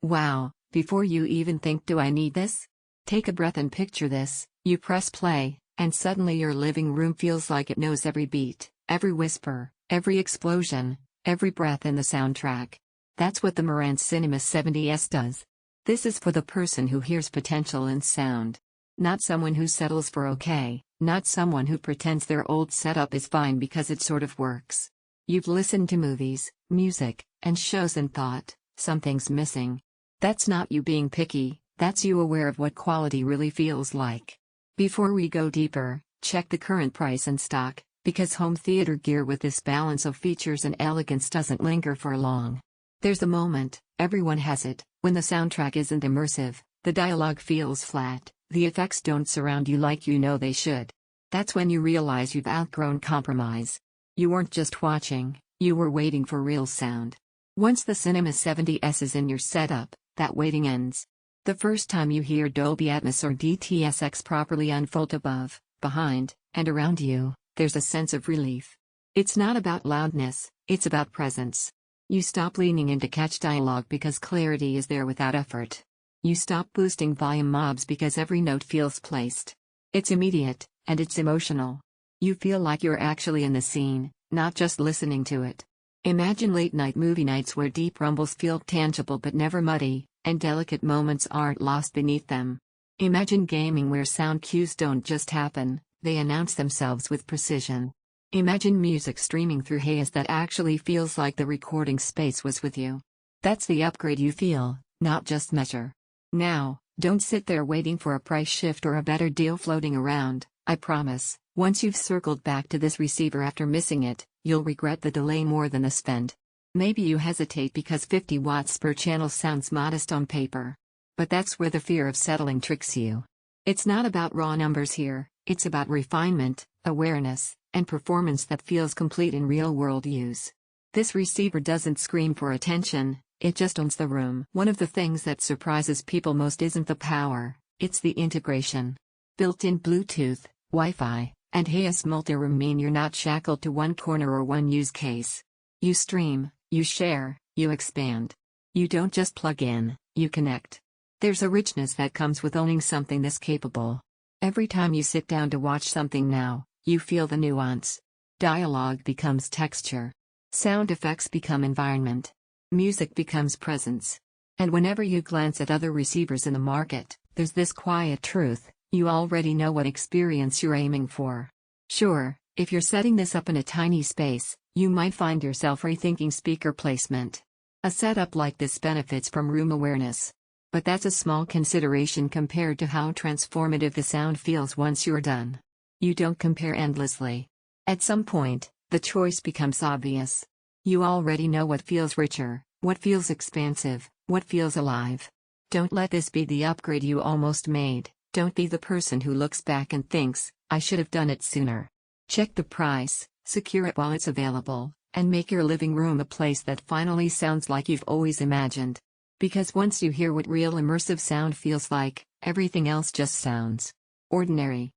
Wow, before you even think, do I need this? Take a breath and picture this. You press play, and suddenly your living room feels like it knows every beat, every whisper, every explosion, every breath in the soundtrack. That's what the Marantz Cinema 70S does. This is for the person who hears potential in sound. Not someone who settles for okay, not someone who pretends their old setup is fine because it sort of works. You've listened to movies, music, and shows and thought, something's missing. That's not you being picky, that's you aware of what quality really feels like. Before we go deeper, check the current price and stock, because home theater gear with this balance of features and elegance doesn't linger for long. There's a moment, everyone has it, when the soundtrack isn't immersive, the dialogue feels flat, the effects don't surround you like you know they should. That's when you realize you've outgrown compromise. You weren't just watching, you were waiting for real sound. Once the Cinema 70S is in your setup, that waiting ends. The first time you hear Dolby Atmos or DTS properly unfold above, behind, and around you, there's a sense of relief. It's not about loudness, it's about presence. You stop leaning in to catch dialogue because clarity is there without effort. You stop boosting volume knobs because every note feels placed. It's immediate, and it's emotional. You feel like you're actually in the scene, not just listening to it. Imagine late-night movie nights where deep rumbles feel tangible but never muddy, and delicate moments aren't lost beneath them. Imagine gaming where sound cues don't just happen, they announce themselves with precision. Imagine music streaming through Fi HEOS that actually feels like the recording space was with you. That's the upgrade you feel, not just measure. Now, don't sit there waiting for a price shift or a better deal floating around. I promise, once you've circled back to this receiver after missing it, you'll regret the delay more than the spend. Maybe you hesitate because 50 watts per channel sounds modest on paper. But that's where the fear of settling tricks you. It's not about raw numbers here, it's about refinement, awareness, and performance that feels complete in real-world use. This receiver doesn't scream for attention, it just owns the room. One of the things that surprises people most isn't the power, it's the integration. Built-in Bluetooth, Wi-Fi, and Fi HEOS multi-room mean you're not shackled to one corner or one use case. You stream, you share, you expand. You don't just plug in, you connect. There's a richness that comes with owning something this capable. Every time you sit down to watch something now, you feel the nuance. Dialogue becomes texture. Sound effects become environment. Music becomes presence. And whenever you glance at other receivers in the market, there's this quiet truth, you already know what experience you're aiming for. Sure, if you're setting this up in a tiny space, you might find yourself rethinking speaker placement. A setup like this benefits from room awareness. But that's a small consideration compared to how transformative the sound feels once you're done. You don't compare endlessly. At some point, the choice becomes obvious. You already know what feels richer, what feels expansive, what feels alive. Don't let this be the upgrade you almost made. Don't be the person who looks back and thinks, I should have done it sooner. Check the price, secure it while it's available, and make your living room a place that finally sounds like you've always imagined. Because once you hear what real immersive sound feels like, everything else just sounds ordinary.